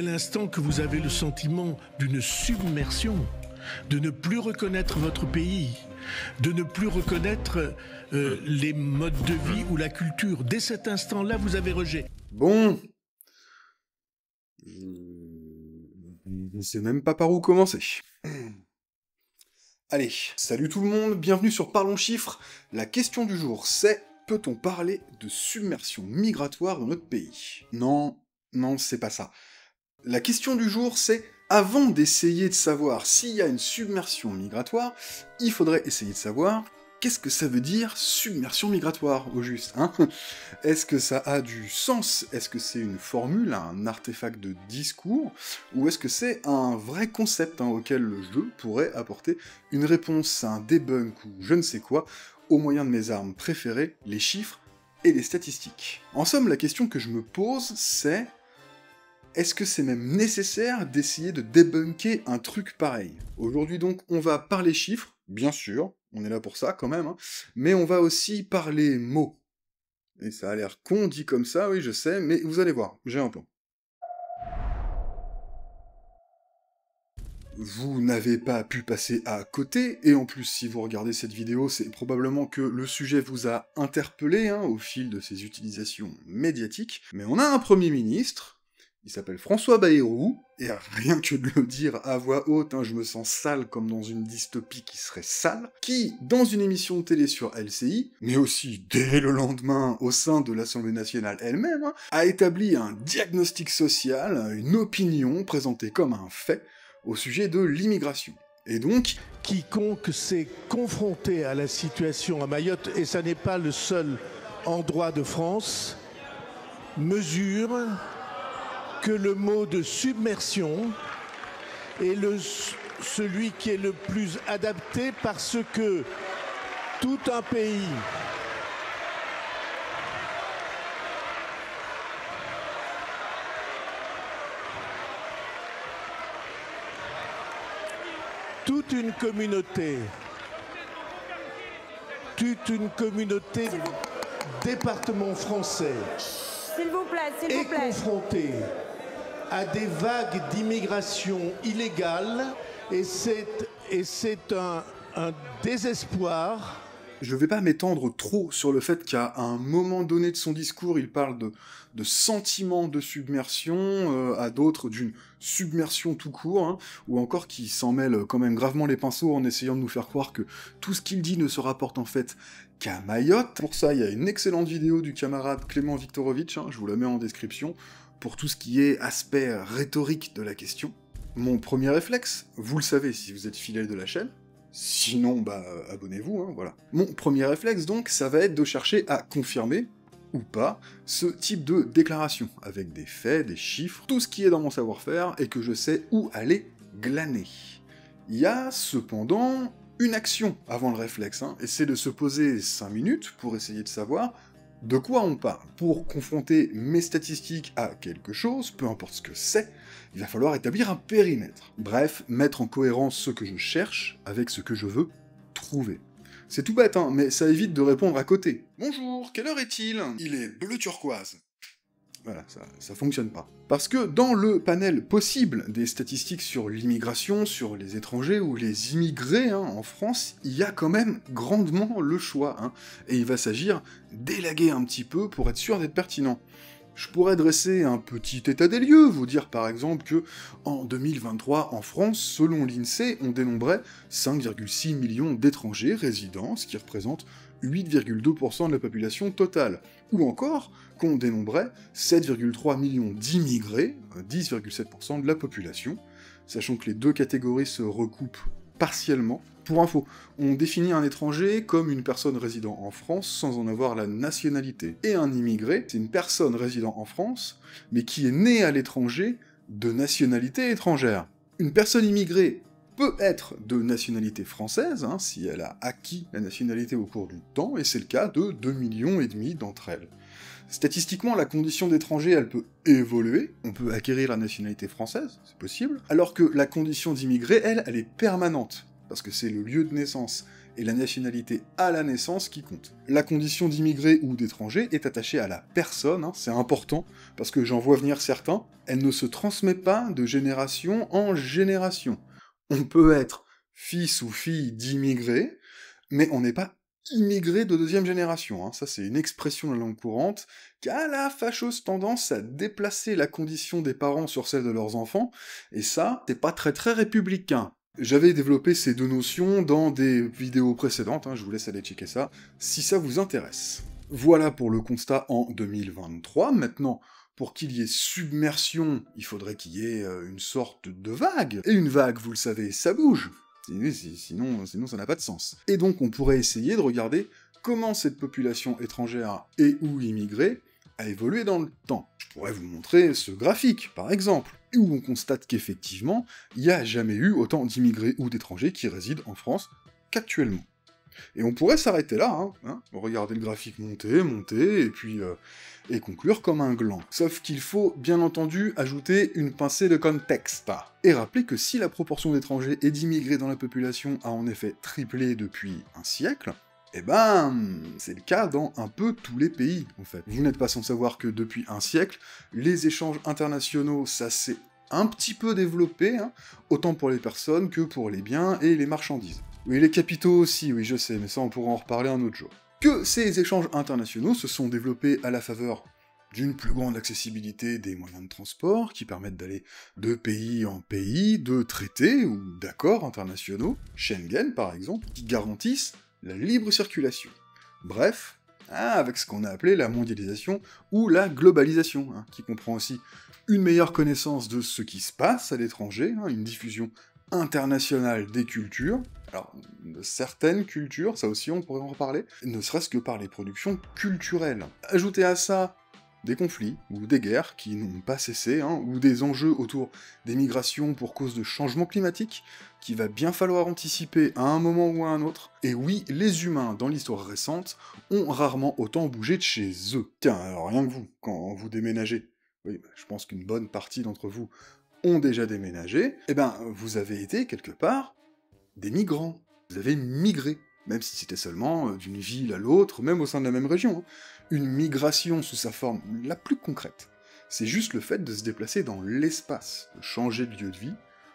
tel instant que vous avez le sentiment d'une submersion, de ne plus reconnaître votre pays, de ne plus reconnaître les modes de vie ou la culture. Dès cet instant-là, vous avez rejet. Bon. Je ne sais même pas par où commencer. Allez, salut tout le monde, bienvenue sur Parlons Chiffres. La question du jour, c'est: peut-on parler de submersion migratoire dans notre pays? Non, c'est pas ça. La question du jour, c'est: avant d'essayer de savoir s'il y a une submersion migratoire, il faudrait essayer de savoir qu'est-ce que ça veut dire submersion migratoire, au juste, hein? Est-ce que ça a du sens? Est-ce que c'est une formule, un artefact de discours? Ou est-ce que c'est un vrai concept auquel le jeu pourrait apporter une réponse, un debunk ou je ne sais quoi, au moyen de mes armes préférées, les chiffres et les statistiques? En somme, la question que je me pose, c'est: est-ce que c'est même nécessaire d'essayer de débunker un truc pareil? Aujourd'hui donc, on va parler chiffres, bien sûr, on est là pour ça quand même, hein, mais on va aussi parler mots. Et ça a l'air con dit comme ça, oui je sais, mais vous allez voir, j'ai un plan. Vous n'avez pas pu passer à côté, et en plus si vous regardez cette vidéo, c'est probablement que le sujet vous a interpellé au fil de ses utilisations médiatiques, mais on a un Premier ministre, il s'appelle François Bayrou, et rien que de le dire à voix haute, je me sens sale comme dans une dystopie qui serait sale, qui, dans une émission de télé sur LCI, mais aussi dès le lendemain au sein de l'Assemblée nationale elle-même, a établi un diagnostic social, une opinion présentée comme un fait, au sujet de l'immigration. Et donc, Quiconque s'est confronté à la situation à Mayotte, et ça n'est pas le seul endroit de France, mesure que le mot de submersion est celui qui est le plus adapté parce que tout un pays toute une communauté département français s'il vous plaît. est confrontée à des vagues d'immigration illégale, et c'est un désespoir. je vais pas m'étendre trop sur le fait qu'à un moment donné de son discours, il parle de sentiments de submersion, à d'autres d'une submersion tout court, ou encore qu'il s'en mêle quand même gravement les pinceaux en essayant de nous faire croire que tout ce qu'il dit ne se rapporte en fait qu'à Mayotte. Pour ça, il y a une excellente vidéo du camarade Clément Viktorovitch, je vous la mets en description, pour tout ce qui est aspect rhétorique de la question. Mon premier réflexe, vous le savez si vous êtes fidèle de la chaîne, sinon, abonnez-vous, voilà. Mon premier réflexe, donc, ça va être de chercher à confirmer, ou pas, ce type de déclaration, avec des faits, des chiffres, tout ce qui est dans mon savoir-faire, et que je sais où aller glaner. Il y a, cependant, une action avant le réflexe, et c'est de se poser 5 minutes pour essayer de savoir de quoi on parle. Pour confronter mes statistiques à quelque chose, peu importe ce que c'est, il va falloir établir un périmètre. Bref, mettre en cohérence ce que je cherche avec ce que je veux trouver. C'est tout bête, mais ça évite de répondre à côté. Bonjour, quelle heure est-il? Il est bleu turquoise. Voilà, ça fonctionne pas. Parce que dans le panel possible des statistiques sur l'immigration, sur les étrangers ou les immigrés en France, il y a quand même grandement le choix, et il va s'agir d'élaguer un petit peu pour être sûr d'être pertinent. Je pourrais dresser un petit état des lieux, vous dire par exemple que en 2023, en France, selon l'INSEE, on dénombrait 5,6 millions d'étrangers résidents, ce qui représente 8,2% de la population totale, ou encore qu'on dénombrait 7,3 millions d'immigrés, 10,7% de la population, sachant que les deux catégories se recoupent partiellement. Pour info, on définit un étranger comme une personne résidant en France sans en avoir la nationalité, et un immigré, c'est une personne résidant en France, mais qui est née à l'étranger de nationalité étrangère. Une personne immigrée peut être de nationalité française, si elle a acquis la nationalité au cours du temps, et c'est le cas de 2,5 millions d'entre elles. Statistiquement, la condition d'étranger, elle peut évoluer, on peut acquérir la nationalité française, c'est possible, alors que la condition d'immigré, elle est permanente, parce que c'est le lieu de naissance et la nationalité à la naissance qui compte. La condition d'immigré ou d'étranger est attachée à la personne, hein, c'est important, parce que j'en vois venir certains, elle ne se transmet pas de génération en génération. On peut être fils ou fille d'immigrés, mais on n'est pas immigré de deuxième génération, hein. Ça c'est une expression de la langue courante, qui a la fâcheuse tendance à déplacer la condition des parents sur celle de leurs enfants, et ça, c'est pas très républicain. J'avais développé ces deux notions dans des vidéos précédentes, hein, je vous laisse aller checker ça, si ça vous intéresse. Voilà pour le constat en 2023, maintenant, pour qu'il y ait submersion, il faudrait qu'il y ait une sorte de vague, et une vague, vous le savez, ça bouge. Sinon ça n'a pas de sens. Et donc on pourrait essayer de regarder comment cette population étrangère et ou immigrée a évolué dans le temps. Je pourrais vous montrer ce graphique, par exemple, où on constate qu'effectivement, il n'y a jamais eu autant d'immigrés ou d'étrangers qui résident en France qu'actuellement. Et on pourrait s'arrêter là, regarder le graphique monter, et puis et conclure comme un gland. Sauf qu'il faut, bien entendu, ajouter une pincée de contexte. Et rappeler que si la proportion d'étrangers et d'immigrés dans la population a en effet triplé depuis un siècle, eh ben, c'est le cas dans un peu tous les pays, en fait. Vous n'êtes pas sans savoir que depuis un siècle, les échanges internationaux, ça s'est un petit peu développé, hein, autant pour les personnes que pour les biens et les marchandises. Oui, les capitaux aussi, oui, je sais, mais ça on pourra en reparler un autre jour. Que ces échanges internationaux se sont développés à la faveur d'une plus grande accessibilité des moyens de transport, qui permettent d'aller de pays en pays, de traités ou d'accords internationaux, Schengen par exemple, qui garantissent la libre circulation. Bref, avec ce qu'on a appelé la mondialisation ou la globalisation, qui comprend aussi une meilleure connaissance de ce qui se passe à l'étranger, une diffusion internationale des cultures, alors de certaines cultures, ça aussi on pourrait en reparler, ne serait-ce que par les productions culturelles. Ajoutez à ça des conflits, ou des guerres qui n'ont pas cessé, ou des enjeux autour des migrations pour cause de changement climatique, qu'il va bien falloir anticiper à un moment ou à un autre. Et oui, les humains, dans l'histoire récente, ont rarement autant bougé de chez eux. Tiens, alors rien que vous, quand vous déménagez, oui, je pense qu'une bonne partie d'entre vous ont déjà déménagé, eh ben, vous avez été, quelque part, des migrants. Vous avez migré, même si c'était seulement d'une ville à l'autre, même au sein de la même région. Une migration sous sa forme la plus concrète, c'est juste le fait de se déplacer dans l'espace, de changer de lieu de vie,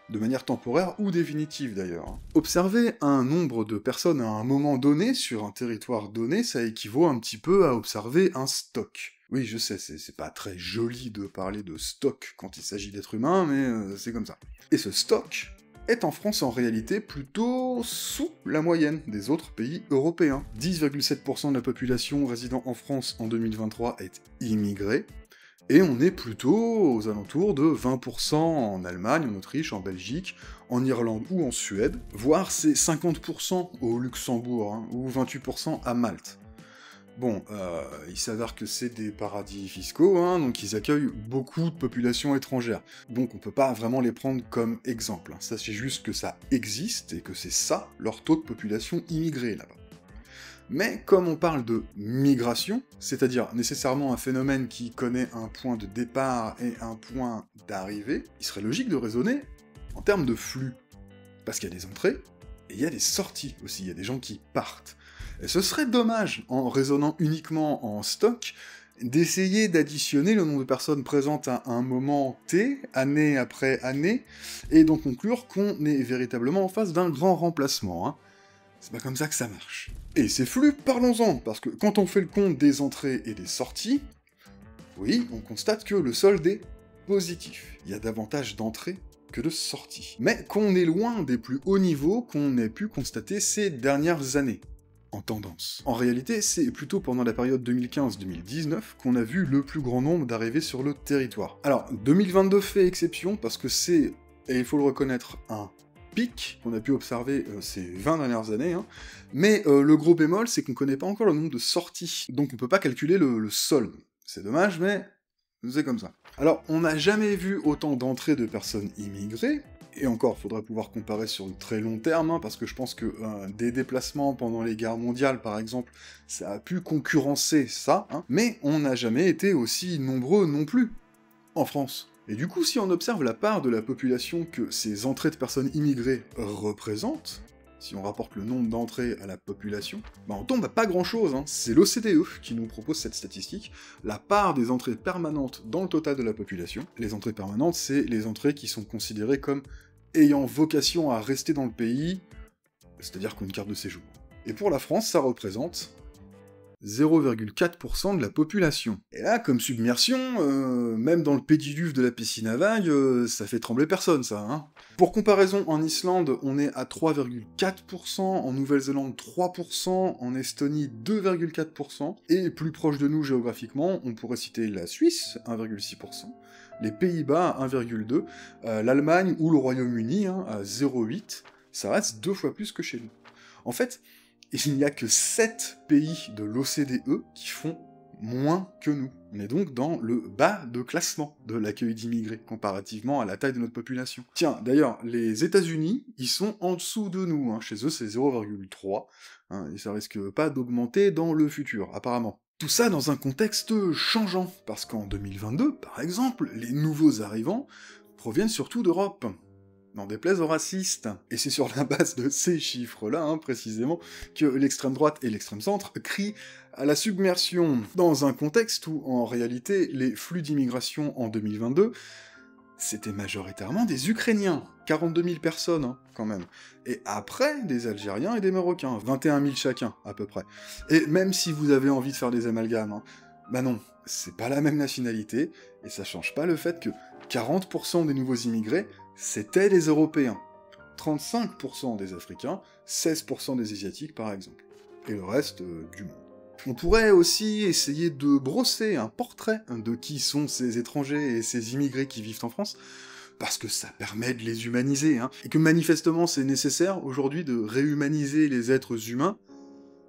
de manière temporaire ou définitive d'ailleurs. Observer un nombre de personnes à un moment donné, sur un territoire donné, ça équivaut un petit peu à observer un stock. Oui, je sais, c'est pas très joli de parler de stock quand il s'agit d'êtres humains, mais c'est comme ça. Et ce stock est en France en réalité plutôt sous la moyenne des autres pays européens. 10,7% de la population résidant en France en 2023 est immigrée, et on est plutôt aux alentours de 20% en Allemagne, en Autriche, en Belgique, en Irlande ou en Suède, voire c'est 50% au Luxembourg, ou 28% à Malte. Bon, il s'avère que c'est des paradis fiscaux, donc ils accueillent beaucoup de populations étrangères. Donc on peut pas vraiment les prendre comme exemple. Sachez juste que ça existe, et que c'est ça, leur taux de population immigrée, là-bas. Mais comme on parle de migration, c'est-à-dire nécessairement un phénomène qui connaît un point de départ et un point d'arrivée, il serait logique de raisonner en termes de flux. Parce qu'il y a des entrées, et il y a des sorties aussi, il y a des gens qui partent. Et ce serait dommage, en raisonnant uniquement en stock, d'essayer d'additionner le nombre de personnes présentes à un moment T, année après année, et d'en conclure qu'on est véritablement en face d'un grand remplacement. C'est pas comme ça que ça marche. Et ces flux, parlons-en, parce que quand on fait le compte des entrées et des sorties, oui, on constate que le solde est positif. Il y a davantage d'entrées que de sorties. Mais qu'on est loin des plus hauts niveaux qu'on ait pu constater ces dernières années. En tendance. En réalité, c'est plutôt pendant la période 2015-2019 qu'on a vu le plus grand nombre d'arrivées sur le territoire. Alors, 2022 fait exception, parce que c'est, et il faut le reconnaître, un pic qu'on a pu observer ces 20 dernières années, mais le gros bémol, c'est qu'on connaît pas encore le nombre de sorties, donc on peut pas calculer le solde. C'est dommage, mais c'est comme ça. Alors, on n'a jamais vu autant d'entrées de personnes immigrées, et encore, faudrait pouvoir comparer sur le très long terme, parce que je pense que des déplacements pendant les guerres mondiales, par exemple, ça a pu concurrencer ça, mais on n'a jamais été aussi nombreux non plus, en France. Et du coup, si on observe la part de la population que ces entrées de personnes immigrées représentent, si on rapporte le nombre d'entrées à la population, on tombe à pas grand-chose, hein. C'est l'OCDE qui nous propose cette statistique, la part des entrées permanentes dans le total de la population. Les entrées permanentes, c'est les entrées qui sont considérées comme ayant vocation à rester dans le pays, c'est-à-dire qu'une carte de séjour. Et pour la France, ça représente 0,4% de la population. Et là, comme submersion, même dans le pédiluve de la piscine à vagues, ça fait trembler personne, ça, hein. Pour comparaison, en Islande, on est à 3,4%, en Nouvelle-Zélande 3%, en Estonie 2,4%, et plus proche de nous géographiquement, on pourrait citer la Suisse, 1,6%, les Pays-Bas, 1,2%, l'Allemagne ou le Royaume-Uni, hein, à 0,8%, ça reste 2 fois plus que chez nous. En fait, il n'y a que 7 pays de l'OCDE qui font moins que nous. On est donc dans le bas de classement de l'accueil d'immigrés, comparativement à la taille de notre population. Tiens, d'ailleurs, les États-Unis, ils sont en dessous de nous, hein. Chez eux c'est 0,3, hein, et ça risque pas d'augmenter dans le futur, apparemment. Tout ça dans un contexte changeant, parce qu'en 2022, par exemple, les nouveaux arrivants proviennent surtout d'Europe. N'en déplaise aux racistes. Et c'est sur la base de ces chiffres-là, hein, précisément, que l'extrême droite et l'extrême centre crient à la submersion, dans un contexte où, en réalité, les flux d'immigration en 2022, c'était majoritairement des Ukrainiens, 42 000 personnes, hein, quand même. Et après, des Algériens et des Marocains, 21 000 chacun, à peu près. Et même si vous avez envie de faire des amalgames, hein, bah non, c'est pas la même nationalité, et ça change pas le fait que 40% des nouveaux immigrés, c'était des Européens, 35% des Africains, 16% des Asiatiques par exemple, et le reste du monde. On pourrait aussi essayer de brosser un portrait de qui sont ces étrangers et ces immigrés qui vivent en France, parce que ça permet de les humaniser, hein, et que manifestement c'est nécessaire aujourd'hui de réhumaniser les êtres humains.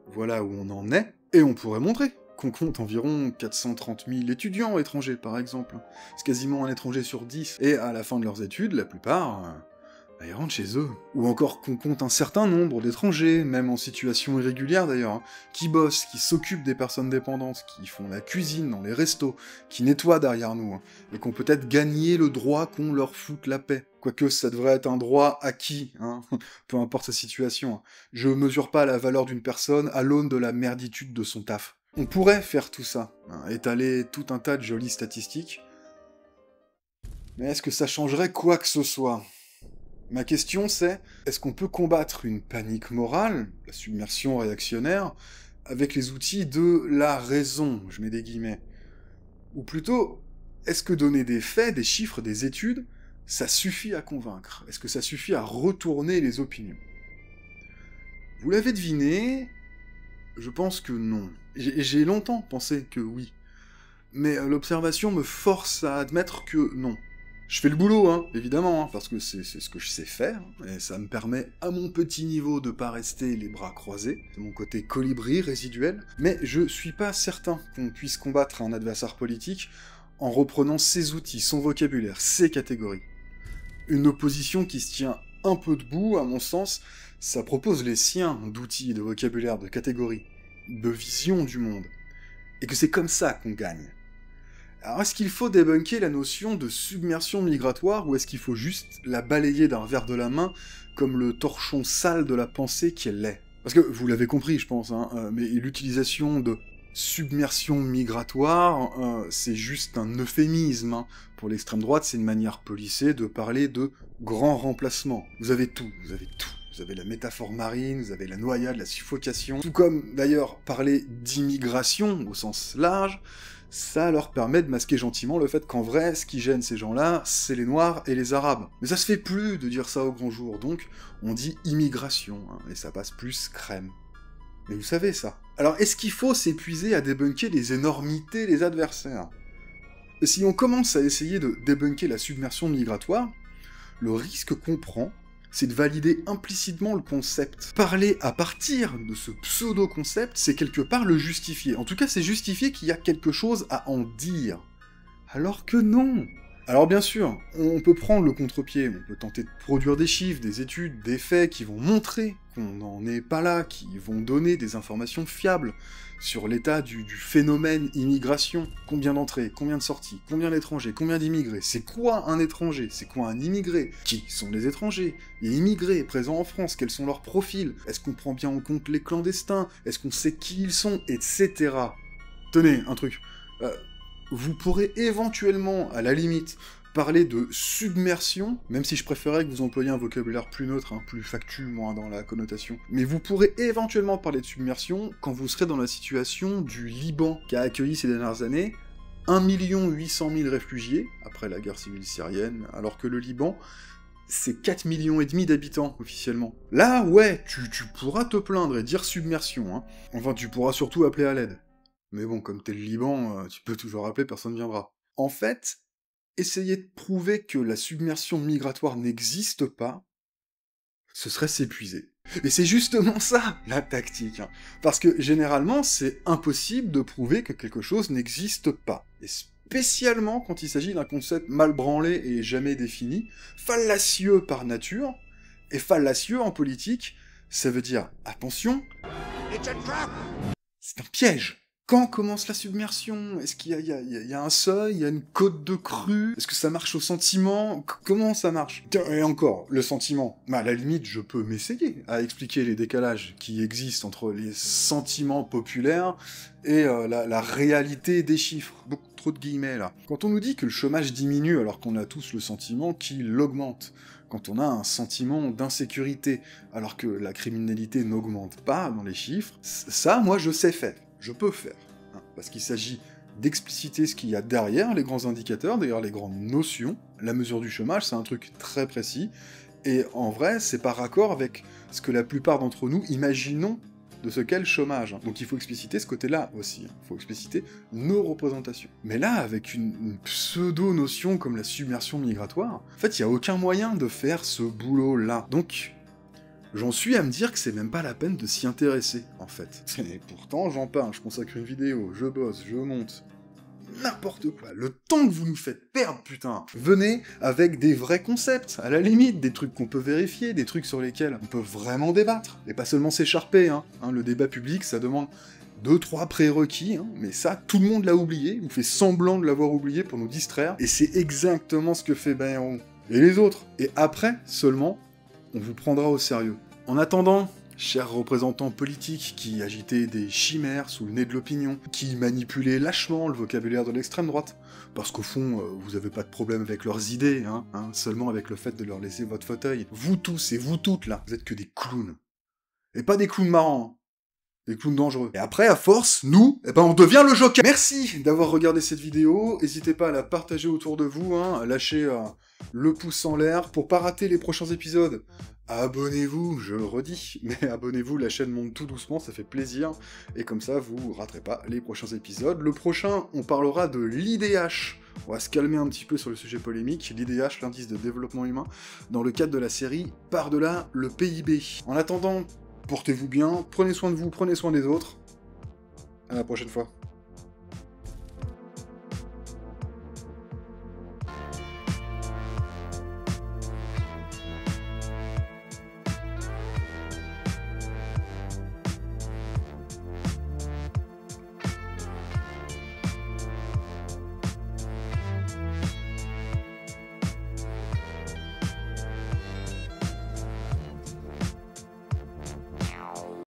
Voilà où on en est, et on pourrait montrer qu'on compte environ 430 000 étudiants étrangers, par exemple. C'est quasiment un étranger sur 10. Et à la fin de leurs études, la plupart, ils rentrent chez eux. Ou encore qu'on compte un certain nombre d'étrangers, même en situation irrégulière d'ailleurs, hein, qui bossent, qui s'occupent des personnes dépendantes, qui font la cuisine dans les restos, qui nettoient derrière nous, hein, et qui ont peut-être gagné le droit qu'on leur foute la paix. Quoique ça devrait être un droit acquis, hein, peu importe sa situation. Hein. Je mesure pas la valeur d'une personne à l'aune de la merditude de son taf. On pourrait faire tout ça, hein, étaler tout un tas de jolies statistiques, mais est-ce que ça changerait quoi que ce soit ? Ma question c'est, est-ce qu'on peut combattre une panique morale, la submersion réactionnaire, avec les outils de la raison, je mets des guillemets ? Ou plutôt, est-ce que donner des faits, des chiffres, des études, ça suffit à convaincre ? Est-ce que ça suffit à retourner les opinions ? Vous l'avez deviné, je pense que non. J'ai longtemps pensé que oui. Mais l'observation me force à admettre que non. Je fais le boulot, hein, évidemment, hein, parce que c'est ce que je sais faire, et ça me permet, à mon petit niveau, de pas rester les bras croisés, c'est mon côté colibri résiduel, mais je suis pas certain qu'on puisse combattre un adversaire politique en reprenant ses outils, son vocabulaire, ses catégories. Une opposition qui se tient un peu debout, à mon sens, ça propose les siens d'outils, de vocabulaire, de catégories, de vision du monde. Et que c'est comme ça qu'on gagne. Alors est-ce qu'il faut débunker la notion de submersion migratoire, ou est-ce qu'il faut juste la balayer d'un revers de la main, comme le torchon sale de la pensée qu'elle est ? Parce que, vous l'avez compris je pense, hein, mais l'utilisation de submersion migratoire, c'est juste un euphémisme. Hein. Pour l'extrême droite, c'est une manière polissée de parler de grand remplacement. Vous avez tout, vous avez tout. Vous avez la métaphore marine, vous avez la noyade, la suffocation. Tout comme, d'ailleurs, parler d'immigration, au sens large, ça leur permet de masquer gentiment le fait qu'en vrai, ce qui gêne ces gens-là, c'est les Noirs et les Arabes. Mais ça se fait plus de dire ça au grand jour, donc on dit immigration, hein, et ça passe plus crème. Mais vous savez ça. Alors, est-ce qu'il faut s'épuiser à débunker les énormités des adversaires ? Et si on commence à essayer de débunker la submersion migratoire, le risque qu'on prend, c'est de valider implicitement le concept. Parler à partir de ce pseudo-concept, c'est quelque part le justifier. En tout cas, c'est justifier qu'il y a quelque chose à en dire. Alors que non. Alors bien sûr, on peut prendre le contre-pied, on peut tenter de produire des chiffres, des études, des faits qui vont montrer qu'on n'en est pas là, qui vont donner des informations fiables sur l'état du phénomène immigration. Combien d'entrées, combien de sorties, combien d'étrangers, combien d'immigrés, c'est quoi un étranger, c'est quoi un immigré, qui sont les étrangers, les immigrés présents en France, quels sont leurs profils, est-ce qu'on prend bien en compte les clandestins, est-ce qu'on sait qui ils sont, etc. Tenez, un truc, vous pourrez éventuellement, à la limite, parler de submersion, même si je préférais que vous employiez un vocabulaire plus neutre, hein, plus factu, moins dans la connotation. Mais vous pourrez éventuellement parler de submersion quand vous serez dans la situation du Liban, qui a accueilli ces dernières années 1 800 000 réfugiés, après la guerre civile syrienne, alors que le Liban, c'est 4,5 millions d'habitants, officiellement. Là, ouais, tu pourras te plaindre et dire submersion, hein. Enfin, tu pourras surtout appeler à l'aide. Mais bon, comme t'es le Liban, tu peux toujours appeler, personne ne viendra. En fait, essayer de prouver que la submersion migratoire n'existe pas, ce serait s'épuiser. Et c'est justement ça, la tactique. Hein. Parce que, généralement, c'est impossible de prouver que quelque chose n'existe pas. Et spécialement quand il s'agit d'un concept mal branlé et jamais défini, fallacieux par nature, et fallacieux en politique, ça veut dire, attention, c'est un piège. Quand commence la submersion? Est-ce qu'il y a un seuil? Il y a une cote de crue? Est-ce que ça marche au sentiment? Comment ça marche? Et encore, le sentiment. À la limite, je peux m'essayer à expliquer les décalages qui existent entre les sentiments populaires et la réalité des chiffres. Beaucoup trop de guillemets, là. Quand on nous dit que le chômage diminue alors qu'on a tous le sentiment qu'il augmente, quand on a un sentiment d'insécurité alors que la criminalité n'augmente pas dans les chiffres, ça, moi, je sais faire. Je peux faire, hein, parce qu'il s'agit d'expliciter ce qu'il y a derrière les grands indicateurs, derrière les grandes notions. La mesure du chômage, c'est un truc très précis, et en vrai, c'est par raccord avec ce que la plupart d'entre nous imaginons de ce qu'est le chômage. Hein. Donc il faut expliciter ce côté-là aussi, il faut expliciter nos représentations. Mais là, avec une pseudo-notion comme la submersion migratoire, en fait, il n'y a aucun moyen de faire ce boulot-là. Donc, j'en suis à me dire que c'est même pas la peine de s'y intéresser, en fait. Et pourtant, j'en parle, je consacre une vidéo, je bosse, je monte. N'importe quoi, le temps que vous nous faites perdre, putain. Venez avec des vrais concepts, à la limite, des trucs qu'on peut vérifier, des trucs sur lesquels on peut vraiment débattre, et pas seulement s'écharper, hein. Le débat public, ça demande 2-3 prérequis, hein, mais ça, tout le monde l'a oublié, ou fait semblant de l'avoir oublié pour nous distraire, et c'est exactement ce que fait Bayrou. Et les autres. Et après, seulement, on vous prendra au sérieux. En attendant, chers représentants politiques qui agitaient des chimères sous le nez de l'opinion, qui manipulaient lâchement le vocabulaire de l'extrême droite, parce qu'au fond, vous avez pas de problème avec leurs idées, seulement avec le fait de leur laisser votre fauteuil. Vous tous et vous toutes, là, vous êtes que des clowns. Et pas des clowns marrants, des clowns dangereux. Et après, à force, nous, on devient le Joker. Merci d'avoir regardé cette vidéo, n'hésitez pas à la partager autour de vous, à lâcher le pouce en l'air pour pas rater les prochains épisodes. Abonnez-vous, je le redis, mais abonnez-vous, la chaîne monte tout doucement, ça fait plaisir, et comme ça, vous raterez pas les prochains épisodes. Le prochain, on parlera de l'IDH. On va se calmer un petit peu sur le sujet polémique, l'IDH, l'indice de développement humain, dans le cadre de la série Par-delà le PIB. En attendant, portez-vous bien, prenez soin de vous, prenez soin des autres. À la prochaine fois.